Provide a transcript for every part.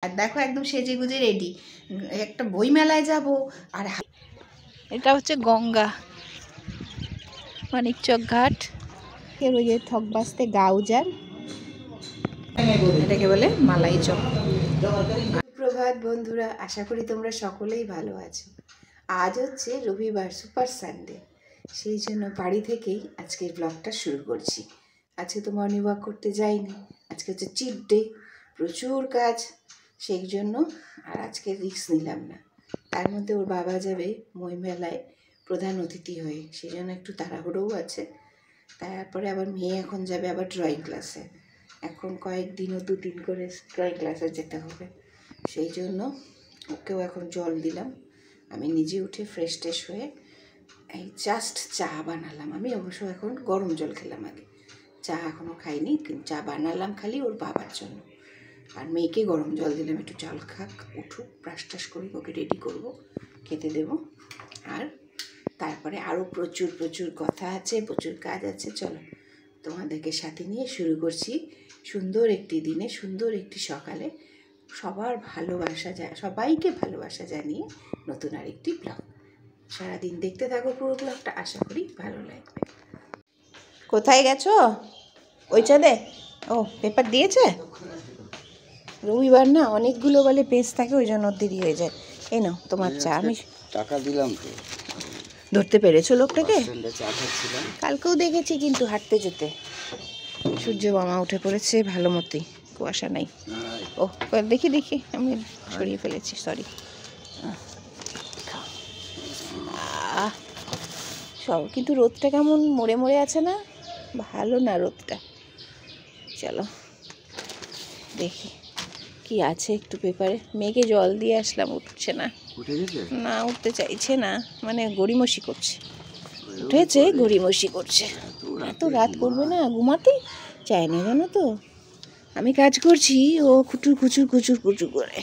আর দেখো একদম সেজে গুজে রেডি, একটা বই মেলায় যাব। আর এটা হচ্ছে গঙ্গা মানিকচক ঘাট, ওই যে ঠকবাসতে গাউজার, এটাকে বলে মালাই চক। প্রভাত বন্ধুরা, আশা করি তোমরা সকলেই ভালো আছো। আজ হচ্ছে রবিবার, সুপার সানডে, সেই জন্য বাড়ি থেকেই আজকের ব্লগটা শুরু করছি। আজকে তো মর্নিং ওয়াক করতে যাইনি, আজকে হচ্ছে চিট ডে, প্রচুর কাজ, সেই জন্য আর আজকে রিস্ক নিলাম না। তার মধ্যে ওর বাবা যাবে মই মেলায় প্রধান অতিথি হয়ে, সেই জন্য একটু তাড়াহুড়োও আছে। তারপরে আবার মেয়ে এখন যাবে আবার ড্রয়িং ক্লাসে, এখন কয়েকদিনও 2-3 করে ড্রয়িং ক্লাসে যেতে হবে, সেই জন্য ওকেও এখন জল দিলাম। আমি নিজে উঠে ফ্রেশ ট্রেশ হয়ে এই জাস্ট চা বানালাম। আমি অবশ্য এখন গরম জল খেলাম, আগে চা এখনও খাইনি, কিন্তু চা বানালাম খালি ওর বাবার জন্য। আর মেয়েকে গরম জল দিলাম, একটু জল খাক, উঠুক, ব্রাশ টাশ করি, ওকে রেডি করব, খেতে দেব। আর তারপরে আরও প্রচুর প্রচুর কথা আছে, প্রচুর কাজ আছে। চলো তোমাদেরকে সাথে নিয়ে শুরু করছি সুন্দর একটি দিনে, সুন্দর একটি সকালে, সবার ভালোবাসা সবাইকে ভালোবাসা জানিয়ে নতুন আরেকটি ব্লগ। সারাদিন দেখতে থাকো পুরো ব্লগটা, আশা করি ভালো লাগবে। কোথায় গেছো? ওই চাঁদে? ও, পেপার দিয়েছে? রবিবার না, অনেকগুলো বলে পেজ থাকে, ওই জন্য দেরি হয়ে যায়। এই নাও তোমার চা। আমি টাকা দিলাম তো। ধরতে পেরেছো লোকটাকে? কালকেও দেখেছি কিন্তু হাঁটতে যেতে। সূর্য মামা উঠে পড়েছে ভালো মতোই, কুয়াশা নাই। ও দেখি দেখি, আমি সরিয়ে ফেলেছি, সরি। সব কিন্তু রোদটা কেমন মরে মরে আছে না, ভালো না রোদটা। চলো দেখি কি আছে একটু পেপারে। মেয়েকে জল দিয়ে আসলাম, উঠছে না, না উঠতে চাইছে না, মানে গড়িমসি করছে। উঠেছে, গড়িমসি করছে। এত রাত করবে না, ঘুমাতে চায় না জানো তো। আমি কাজ করছি, ও খুচুর খুচুর খুচুর খুচুর করে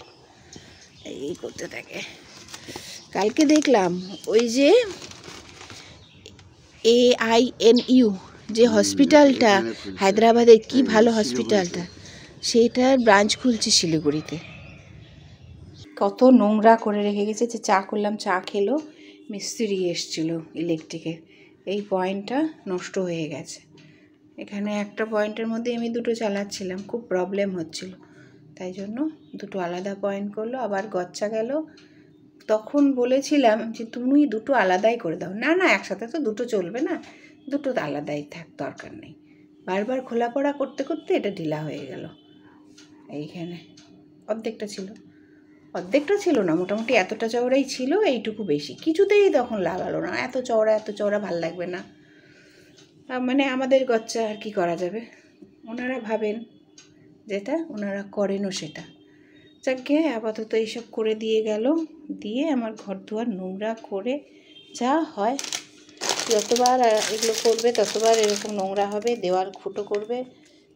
এই করতে থাকে। কালকে দেখলাম ওই যে AINU যে হসপিটালটা হায়দ্রাবাদের, কি ভালো হসপিটালটা, সেইটার ব্রাঞ্চ খুলছে শিলিগুড়িতে। কত নোংরা করে রেখে গেছে। যে চা করলাম, চা খেলো, মিস্ত্রি এসছিল ইলেকট্রিকের, এই পয়েন্টটা নষ্ট হয়ে গেছে। এখানে একটা পয়েন্টের মধ্যে আমি দুটো চালাচ্ছিলাম, খুব প্রবলেম হচ্ছিল, তাই জন্য দুটো আলাদা পয়েন্ট করলো। আবার গচ্ছা গেল, তখন বলেছিলাম যে তুমি দুটো আলাদাই করে দাও। না না, একসাথে তো দুটো চলবে না, দুটো আলাদাই থাক, দরকার নেই। বারবার খোলা পড়া করতে করতে এটা ঢিলা হয়ে গেল। এইখানে অর্ধেকটা ছিল না, মোটামুটি এতটা চওড়াই ছিল, এইটুকু বেশি, কিছুতেই তখন লাগালো না। এত চওড়া ভাল লাগবে না, মানে আমাদের গচ্চা আর কি করা যাবে। ওনারা ভাবেন যেটা, ওনারা করেনও সেটা। যাকে আপাতত এইসব করে দিয়ে গেল, দিয়ে আমার ঘর দুয়ার নোংরা করে যা হয়, যতবার এগুলো করবে ততবার এরকম নোংরা হবে, দেওয়াল ফুটো করবে,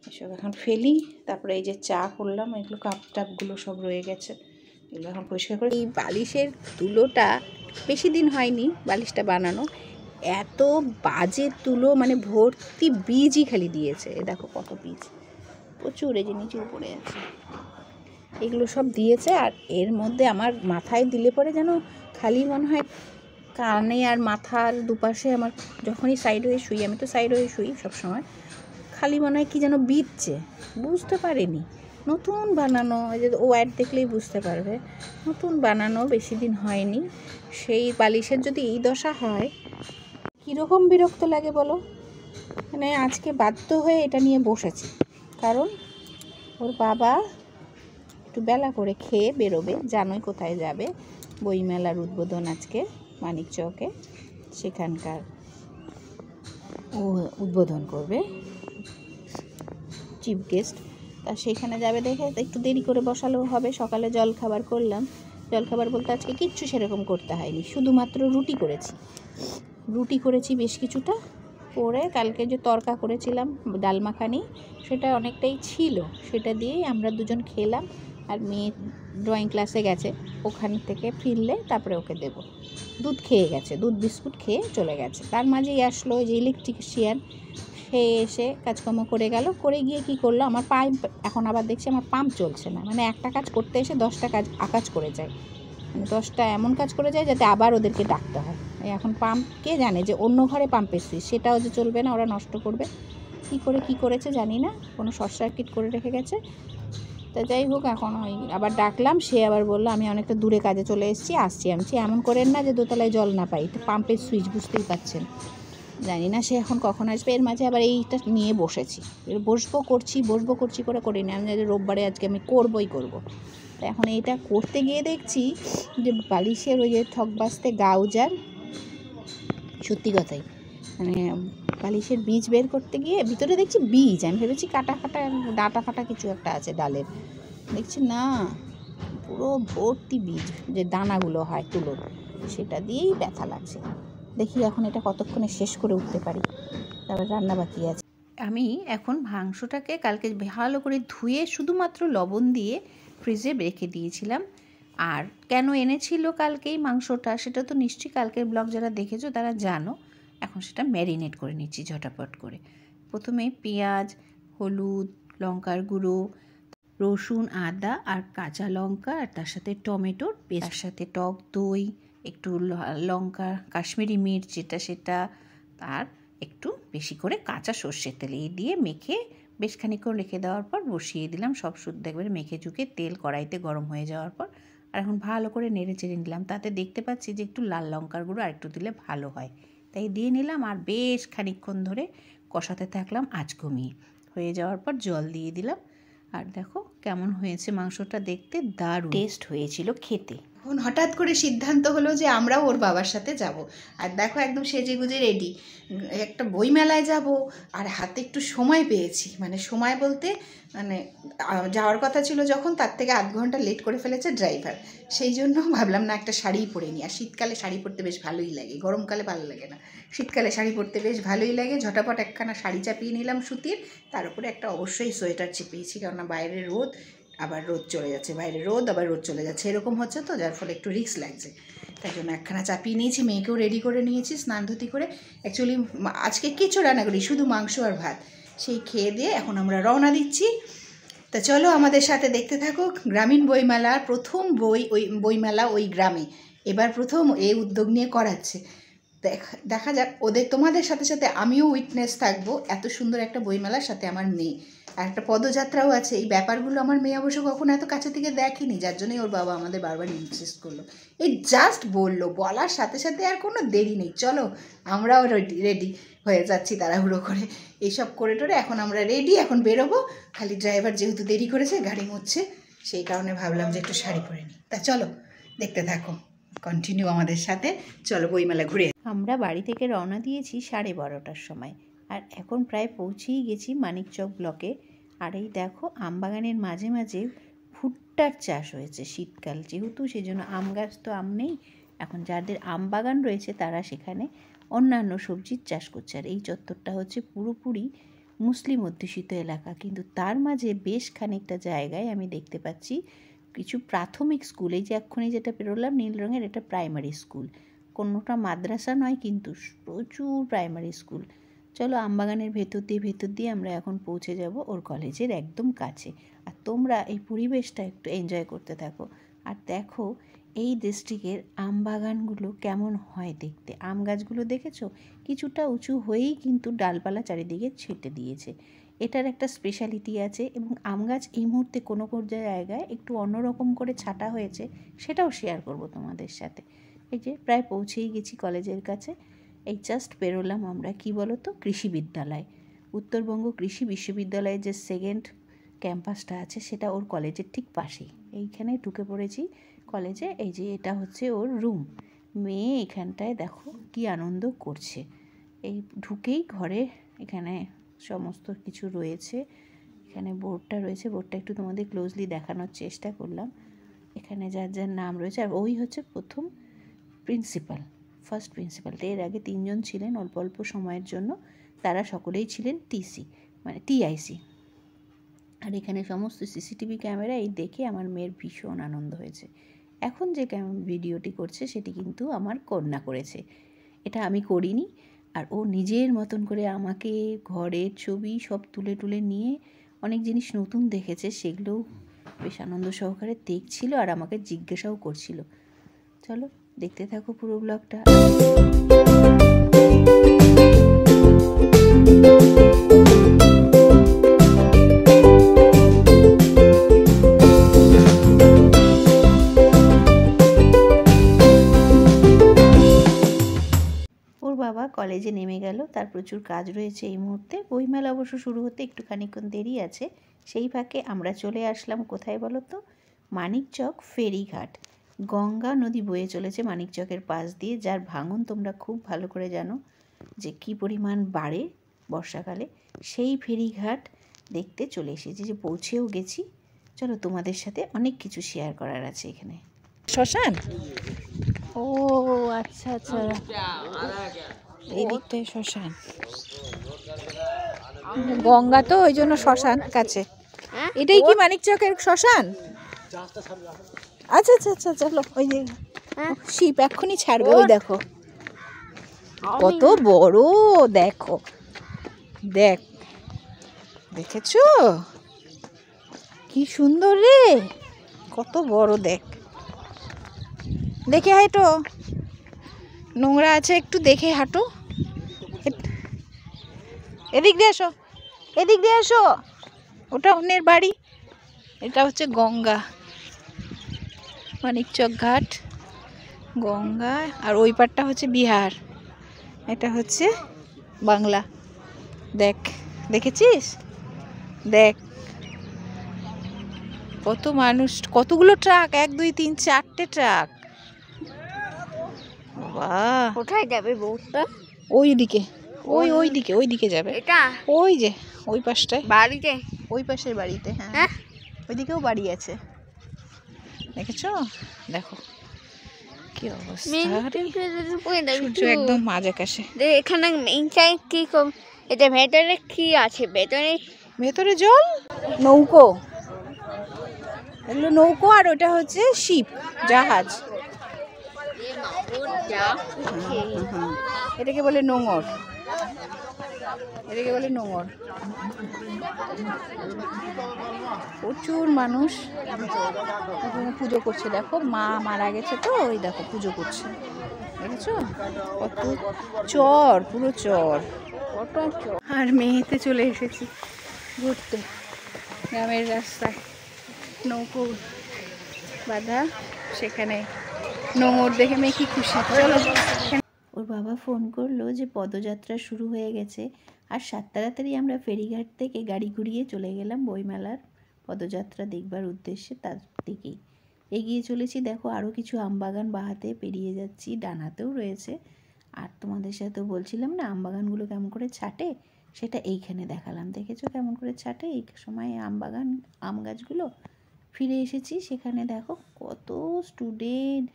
এসব এখন ফেলি। তারপরে এই যে চা করলাম, এগুলো কাপ টাপগুলো সব রয়ে গেছে, এগুলো এখন পরিষ্কার করে। এই বালিশের তুলোটা বেশি দিন হয়নি বালিশটা বানানো, এত বাজে তুলো, মানে ভর্তি বীজই খালি দিয়েছে। দেখো কত বীজ, প্রচুর, এই যে নিচে উপরে আছে, এগুলো সব দিয়েছে। আর এর মধ্যে আমার মাথায় দিলে পরে যেন খালি মনে হয় কানে আর মাথার দুপাশে, আমার যখনই সাইড হয়ে শুই, আমি তো সাইড হয়ে শুই সবসময়, খালি মনে হয় কি যেন বিঁধছে, বুঝতে পারিনি। নতুন বানানো, ওই যে ও অ্যাড দেখলেই বুঝতে পারবে, নতুন বানানো, বেশি দিন হয়নি। সেই বালিশের যদি এই দশা হয়, কীরকম বিরক্ত লাগে বলো। মানে আজকে বাধ্য হয়ে এটা নিয়ে বসেছি, কারণ ওর বাবা একটু বেলা করে খেয়ে বেরোবে, জানোই কোথায় যাবে, বইমেলার উদ্বোধন আজকে মানিকচকে, সেখানকার ও উদ্বোধন করবে, চিফ গেস্ট, তা সেখানে যাবে দেখে একটু দেরি করে বসালেও হবে। সকালে জলখাবার করলাম, জলখাবার বলতে আজকে কিচ্ছু সেরকম করতে হয়নি, শুধুমাত্র রুটি করেছি বেশ কিছুটা করে। কালকে যে তরকা করেছিলাম ডাল মাখানি, সেটা অনেকটাই ছিল, সেটা দিয়েই আমরা দুজন খেলাম। আর মেয়ে ড্রয়িং ক্লাসে গেছে, ওখান থেকে ফিরলে তারপরে ওকে দেব। দুধ খেয়ে গেছে, দুধ বিস্কুট খেয়ে চলে গেছে। তার মাঝেই আসলো যে ইলেকট্রিশিয়ান, খেয়ে এসে কাজকর্ম করে গেল, করে গিয়ে কি করলো, আমার পাম্প এখন আবার দেখছি আমার পাম্প চলছে না, মানে একটা কাজ করতে এসে 10টা কাজ আকাজ করে যায়, মানে 10টা এমন কাজ করে যায় যাতে আবার ওদেরকে ডাকতে হয়। এখন পাম্প কে জানে যে অন্য ঘরে পাম্পের সুইচ, সেটাও যে চলবে না, ওরা নষ্ট করবে। কি করেছে জানি না, কোনো শর্ট সার্কিট করে রেখে গেছে। তা যাই হোক, এখন ওই আবার ডাকলাম, সে আবার বললো আমি অনেকটা দূরে কাজে চলে এসেছি, আসছি। আমি এমন করেন না যে দোতলায় জল না পাই, তো পাম্পের সুইচ বুঝতেই পাচ্ছেন, জানি না সে এখন কখন আসবে। এর মাঝে আবার এইটা নিয়ে বসেছি, বসবো করছি করে করিনি, আমি রোববারে আজকে আমি করবই করব। তো এখন এইটা করতে গিয়ে দেখছি যে বালিশের ওই যে ঠকবাস্তে গাউজার, সত্যি কথাই, মানে বালিশের বীজ বের করতে গিয়ে ভিতরে দেখছি বীজ, আমি ভেবেছি কাটা ডাটা ফাটা কিছু একটা আছে ডালের, দেখছি না, পুরো ভর্তি বীজ, যে দানাগুলো হয় তুলোর, সেটা দিয়েই ব্যথা লাগছে। দেখি এখন এটা কতক্ষণে শেষ করে উঠতে পারি, তারপর রান্না বাকি আছে। আমি এখন মাংসটাকে কালকে ভালো করে ধুয়ে শুধুমাত্র লবণ দিয়ে ফ্রিজে রেখে দিয়েছিলাম। আর কেন এনেছিল কালকেই মাংসটা, সেটা তো নিশ্চয়ই কালকের ব্লগ যারা দেখেছো তারা জানো। এখন সেটা ম্যারিনেট করে নিচ্ছি ঝটাপট করে। প্রথমে পেঁয়াজ, হলুদ, লঙ্কার গুঁড়ো, রসুন, আদা আর কাঁচা লঙ্কা, আর তার সাথে টমেটোর পেস্ট, তার সাথে টক দই, একটু লঙ্কা, কাশ্মীরি মির্চ যেটা সেটা, আর একটু বেশি করে কাঁচা সর্ষের তেল, এই দিয়ে মেখে বেশ খানিকক্ষণ রেখে দেওয়ার পর বসিয়ে দিলাম। সব শুদ্ধ একবারে মেখে চুকে তেল কড়াইতে গরম হয়ে যাওয়ার পর আর এখন ভালো করে নেড়ে চেড়ে নিলাম। তাতে দেখতে পাচ্ছি যে একটু লাল লঙ্কার গুঁড়ো আর একটু দিলে ভালো হয়, তাই দিয়ে নিলাম। আর বেশ খানিকক্ষণ ধরে কষাতে থাকলাম আঁচ কমিয়ে। হয়ে যাওয়ার পর জল দিয়ে দিলাম। আর দেখো কেমন হয়েছে মাংসটা, দেখতে দারুণ টেস্ট হয়েছিল খেতে। এখন হঠাৎ করে সিদ্ধান্ত হলো যে আমরাও ওর বাবার সাথে যাব। আর দেখো একদম সেজে গুজে রেডি, একটা বইমেলায় যাব, আর হাতে একটু সময় পেয়েছি, মানে সময় বলতে মানে যাওয়ার কথা ছিল যখন, তার থেকে আধ ঘন্টা লেট করে ফেলেছে ড্রাইভার, সেই জন্য ভাবলাম না একটা শাড়িই পরে নিই। আর শীতকালে শাড়ি পরতে বেশ ভালোই লাগে, গরমকালে ভালো লাগে না, শীতকালে শাড়ি পরতে বেশ ভালোই লাগে। ঝটাপট একখানা শাড়ি চাপিয়ে নিলাম সুতির, তার উপরে একটা অবশ্যই সোয়েটার চেপিয়েছি, কেননা বাইরে রোদ, আবার রোদ চলে যাচ্ছে, বাইরে রোদ আবার রোদ চলে যাচ্ছে, এরকম হচ্ছে তো, যার ফলে একটু রিস্ক লাগছে, তাই জন্য একখানা চাপিয়ে নিয়েছি। মেয়েকেও রেডি করে নিয়েছি স্নান ধুতি করে। অ্যাকচুয়ালি আজকে কিছু রান্না করি, শুধু মাংস আর ভাত, সেই খেয়ে দিয়ে এখন আমরা রওনা দিচ্ছি। তা চলো আমাদের সাথে দেখতে থাকো। গ্রামীণ বইমেলার প্রথম বইমেলা ওই গ্রামে, এবার প্রথম এই উদ্যোগ নিয়ে করাচ্ছে। দেখা যাক, তোমাদের সাথে সাথে আমিও উইটনেস থাকবো, এত সুন্দর একটা বইমেলার সাথে আমার মেয়ে, আর একটা পদযাত্রাও আছে। এই ব্যাপারগুলো আমার মেয়ে অবশ্য কখনো এত কাছে থেকে দেখেনি, যার জন্যই ওর বাবা আমাদের বারবার ইনসিস্ট করলো। এই জাস্ট বলার সাথে সাথে আর কোনো দেরি নেই, চলো আমরাও রেডি হয়ে যাচ্ছি তাড়াহুড়ো করে। এইসব করে টোরে এখন আমরা রেডি, এখন বেরোবো। খালি ড্রাইভার যেহেতু দেরি করেছে, গাড়ি মুছছে, সেই কারণে ভাবলাম যে একটু শাড়ি পরে নিই। তা চলো দেখতে থাকো, কন্টিনিউ আমাদের সাথে, চলো বইমেলা ঘুরে। আমরা বাড়ি থেকে রওনা দিয়েছি 12:30টার সময়, আর এখন প্রায় পৌঁছেই গেছি মানিকচক ব্লকে। আর এই দেখো আমবাগানের মাঝে মাঝে ভুট্টার চাষ হয়েছে, শীতকাল যেহেতু সেজন্য আম গাছ তো আম নেই, এখন যাদের আম বাগান রয়েছে তারা সেখানে অন্যান্য সবজির চাষ করছে। আর এই চত্বরটা হচ্ছে পুরোপুরি মুসলিম অধ্যুষিত এলাকা, কিন্তু তার মাঝে বেশ খানিকটা জায়গায় আমি দেখতে পাচ্ছি কিছু প্রাথমিক স্কুল। এই যে এক্ষুনি যেটা পেরোলাম নীল রঙের, এটা প্রাইমারি স্কুল, কোনোটা মাদ্রাসা নয়, কিন্তু প্রচুর প্রাইমারি স্কুল। চলো আমবাগানের ভেতর দিয়ে আমরা এখন পৌঁছে যাব ওর কলেজের একদম কাছে। আর তোমরা এই পরিবেশটা একটু এনজয় করতে থাকো। আর দেখো এই ডিস্ট্রিক্টের আম বাগানগুলো কেমন হয় দেখতে। আম গাছগুলো দেখেছো, কিছুটা উঁচু হয়েই কিন্তু ডালপালা চারিদিকে ছেটে দিয়েছে, এটার একটা স্পেশালিটি আছে। এবং আম গাছ এই মুহূর্তে কোনো জায়গায় একটু অন্যরকম করে ছাঁটা হয়েছে, সেটাও শেয়ার করব তোমাদের সাথে। এই যে প্রায় পৌঁছেই গেছি কলেজের কাছে, এই জাস্ট বেরোলাম আমরা। কি বলো তো, কৃষি বিদ্যালয়, উত্তরবঙ্গ কৃষি বিশ্ববিদ্যালয়ের যে সেকেন্ড ক্যাম্পাসটা আছে সেটা ওর কলেজের ঠিক পাশেই। এইখানে ঢুকে পড়েছি কলেজে। এই যে এটা হচ্ছে ওর রুম। মেয়ে এখানটায় দেখো কি আনন্দ করছে। এই ঢুকেই ঘরে এখানে সমস্ত কিছু রয়েছে, এখানে বোর্ডটা রয়েছে, বোর্ডটা একটু তোমাদের ক্লোজলি দেখানোর চেষ্টা করলাম। এখানে যার যার নাম রয়েছে, আর ওই হচ্ছে প্রথম ফার্স্ট প্রিন্সিপাল। এর আগে 3 জন ছিলেন অল্প অল্প সময়ের জন্য, তারা সকলেই ছিলেন টিআইসি। আর এখানে সমস্ত সিসিটিভি ক্যামেরা, এই দেখে আমার মেয়ের ভীষণ আনন্দ হয়েছে। এখন যে ভিডিওটি করছে সেটি কিন্তু আমার কন্যা করেছে, এটা আমি করিনি। আর ও নিজের মতন করে আমাকে ঘরের ছবি সব তুলে তুলে নিয়ে অনেক জিনিস নতুন দেখেছে, সেগুলোও বেশ আনন্দ সহকারে দেখছিল আর আমাকে জিজ্ঞাসাও করছিল। চলো দেখতে থাকো পুরো ব্লগটা। বাবা কলেজে নেমে গেল, তার প্রচুর কাজ রয়েছে এই মুহূর্তে। বইমেলা অবশ্য শুরু হতে একটু খানিকক্ষণ দেরি আছে। সেই ফাঁকে আমরা চলে আসলাম কোথায় বলো তো? মানিকচক ফেরিঘাট। গঙ্গা নদী বয়ে চলেছে মানিকচকের পাশ দিয়ে, যার ভাঙন তোমরা খুব ভালো করে জানো যে কী পরিমাণ বাড়ে বর্ষাকালে। সেই ফেরিঘাট দেখতে চলে এসেছি, যে পৌঁছেও গেছি। চলো তোমাদের সাথে অনেক কিছু শেয়ার করার আছে এখানে। শ্মশান, ও আচ্ছা আচ্ছা, এই দিকটায় শ্মশান। গঙ্গা তো ওই জন্য শ্মশান কাছে। এটাই কি মানিকচকের শ্মশান? আচ্ছা আচ্ছা আচ্ছা, চলো ওই যে শিপ এক্ষুনি ছাড়বে, ওই দেখো কত বড়, দেখো দেখ, দেখেছো কি সুন্দর রে, কত বড় দেখ। দেখে হাঁটো, নোংরা আছে একটু দেখে হাঁটো। এদিক দিয়ে আসো, এদিক দিয়ে আসো, ওটা অন্যের বাড়ি। এটা হচ্ছে গঙ্গা, মানিকচক ঘাট, গঙ্গা। আর ওই পারটা হচ্ছে বিহার, এটা হচ্ছে বাংলা। দেখ, দেখেছিস? দেখ কত মানুষ, কতগুলো ট্রাক, 1 2 3 4টে ট্রাক। বাহ, কোথায় যাবে বউটা? ওইদিকে, ওইদিকে, ওইদিকে যাবে। এটা ওই যে ওই পাশটায় বাড়িতে, ওই পাশের বাড়িতে। হ্যাঁ, হ্যাঁ ওইদিকেও বাড়ি আছে, দেখেছো? দেখো কি অবস্থা, সূর্য একদম মাঝ আকাশে। এখানে মেইনটাই কি এটা ভেতরে কি আছে? ভেতরে জল, নৌকো, এগুলো নৌকো। আর ওটা হচ্ছে শিপ, জাহাজ। এটাকে বলে নোঙর, এটাকে বলে নোঙর। প্রচুর মানুষ এখানে পুজো করছে। দেখো মা মারা গেছে তো, ওই দেখো পুজো করছে, দেখেছো? কত চর, পুরো চর। আর মেয়েতে চলে এসেছি ঘুরতে গ্রামের রাস্তায়, নৌকো বাঁধা, সেখানে নোঙর দেখে মেয়ে কি খুশি। চলো, ওর বাবা ফোন করলো যে পদযাত্রা শুরু হয়ে গেছে, আর 7 তাড়াতাড়ি আমরা ফেরিঘাট থেকে গাড়ি ঘুরিয়ে চলে গেলাম বইমেলার পদযাত্রা দেখবার উদ্দেশ্যে। তার দিকেই এগিয়ে চলেছি। দেখো আরও কিছু আমবাগান বাহাতে পেরিয়ে যাচ্ছি, ডানাতেও রয়েছে। আর তোমাদের সাথে বলছিলাম না আমবাগানগুলো কেমন করে ছাটে, সেটা এইখানে দেখালাম। দেখেছো কেমন করে ছাটে এই সময় আমবাগান, আম গাছগুলো। ফিরে এসেছি, সেখানে দেখো কত স্টুডেন্ট,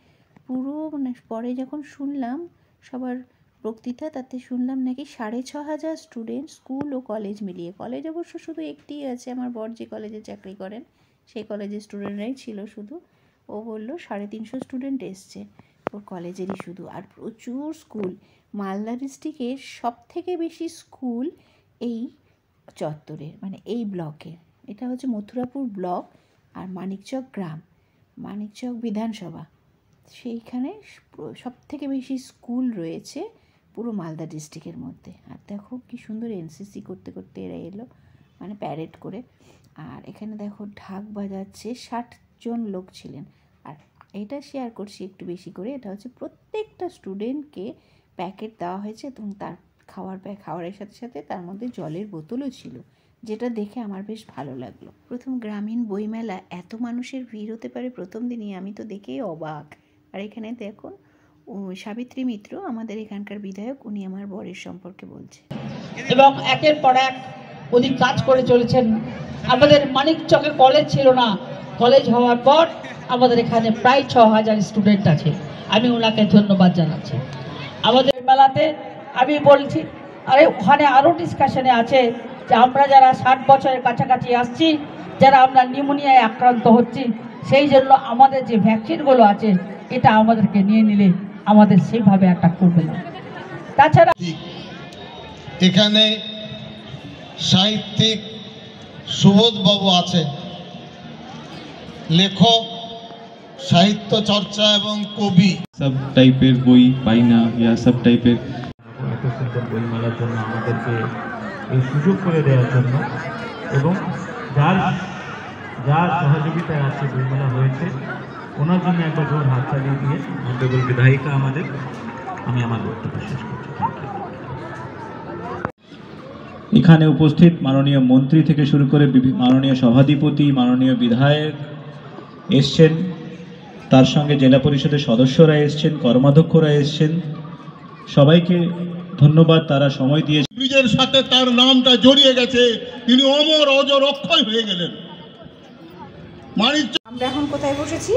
পুরো মানে পরে যখন শুনলাম সবার বক্তৃতা, তাতে শুনলাম নাকি 6,500 স্টুডেন্ট, স্কুল ও কলেজ মিলিয়ে। কলেজ অবশ্য শুধু একটিই আছে, আমার বর যে কলেজে চাকরি করেন সেই কলেজের স্টুডেন্টরাই ছিল শুধু। ও বললো 350 স্টুডেন্ট এসছে ওর কলেজেরই শুধু। আর প্রচুর স্কুল, মালদা ডিস্ট্রিক্টের সবথেকে বেশি স্কুল এই চত্বরের, মানে এই ব্লকে। এটা হচ্ছে মথুরাপুর ব্লক আর মানিকচক গ্রাম, মানিকচক বিধানসভা, সেইখানে সবথেকে বেশি স্কুল রয়েছে পুরো মালদা ডিস্ট্রিক্টের মধ্যে। আর দেখো কি সুন্দর এনসিসি করতে করতে এরা এলো, মানে প্যারেড করে। আর এখানে দেখো ঢাক বাজাচ্ছে, 60 জন লোক ছিলেন। আর এটা শেয়ার করছি একটু বেশি করে, এটা হচ্ছে প্রত্যেকটা স্টুডেন্টকে প্যাকেট দেওয়া হয়েছে, এবং তার খাবারের সাথে সাথে তার মধ্যে জলের বোতলও ছিল, যেটা দেখে আমার বেশ ভালো লাগলো। প্রথম গ্রামীণ বইমেলা এত মানুষের ভিড় হতে পারে প্রথম দিনই, আমি তো দেখেই অবাক। আর এখানে দেখুন সাবিত্রী মিত্র, আমাদের এখানকার বিধায়ক, উনি আমার বরের সম্পর্কে বলছে। এবং একের পর এক উনি কাজ করে চলেছেন। আমাদের মানিকচকে কলেজ ছিল না, কলেজ হওয়ার পর আমাদের এখানে প্রায় 6,000 স্টুডেন্ট আছে। আমি ওনাকে ধন্যবাদ জানাচ্ছি। আমাদের মেলাতে আমি বলছি, আরে ওখানে আরও ডিসকাশনে আছে যে আমরা যারা 60 বছরের কাছাকাছি আসছি, যারা আমরা নিউমোনিয়ায় আক্রান্ত হচ্ছি, সেই জন্য আমাদের যে ভ্যাকসিনগুলো আছে এটা আমাদেরকে নিয়ে নিলে আমাদের সেইভাবে অ্যাটাক করবে না। তাছাড়া এখানে সাহিত্যিক সুবোধবাবু আছেন, লেখক, সাহিত্য চর্চা এবং কবি। সব টাইপের বই পাই না, ইয়া সব টাইপের এত সুন্দর বইমেলার জন্য আমাদেরকে এই সুযোগ করে দেওয়ার জন্য এবং যার সহযোগিতায় আজকে বইমেলা হয়েছে ওনার জন্য একবার জোর হাত চালিয়ে দিয়ে অন্তর্গত বিধায়িকা আমি আমার বক্তব্য শেষ করছি। এখানে উপস্থিত মাননীয় মন্ত্রী থেকে শুরু করে মাননীয় সভাধিপতি, মাননীয় বিধায়ক এসছেন, তার সঙ্গে জেলা পরিষদের সদস্যরা এসছেন, কর্মাধ্যক্ষরা এসছেন। সবাইকে ধন্যবাদ, তারা সময় দিয়ে ব্রিজের সাথে তার নামটা জড়িয়ে গেছে, তিনি অমর অজর অক্ষয় হয়ে গেলেন। আমরা এখন কোথায় বসেছি?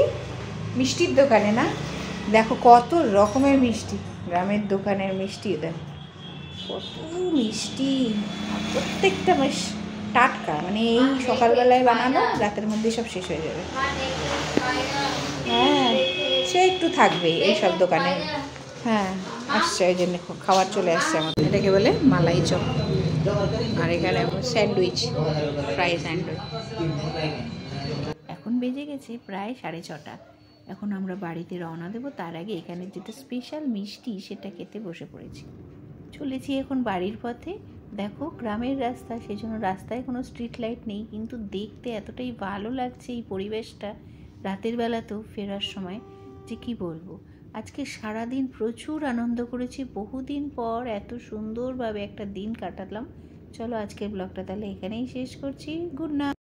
মিষ্টির দোকানে না? দেখো কত রকমের মিষ্টি, গ্রামের দোকানের মিষ্টি, দেখো কত মিষ্টি, প্রত্যেকটা বেশ টাটকা, মানে এই সকালবেলায় বানানো, রাতের মধ্যে সব শেষ হয়ে যাবে। হ্যাঁ, সে একটু থাকবে এই সব দোকানে। হ্যাঁ, আসছে, ওই জন্য খাবার চলে আসছে আমাদের। এটাকে বলে মালাই চপ, আর এখানে স্যান্ডউইচ, ফ্রাই স্যান্ডউইচ। এখন বেজে গেছে প্রায় 6:30। এখন আমরা বাড়িতে রওনা দেবো, তার আগে এখানে যেটা স্পেশাল মিষ্টি সেটা খেতে বসে পড়েছি। চলেছি এখন বাড়ির পথে। দেখো গ্রামের রাস্তা, সেজন্য রাস্তায় কোনো স্ট্রিট লাইট নেই, কিন্তু দেখতে এতটাই ভালো লাগছে এই পরিবেশটা রাতের বেলাতেও ফেরার সময়, যে কি বলবো। আজকে সারাদিন প্রচুর আনন্দ করেছি, বহুদিন পর এত সুন্দরভাবে একটা দিন কাটালাম। চলো আজকের ব্লগটা তাহলে এখানেই শেষ করছি। Good night.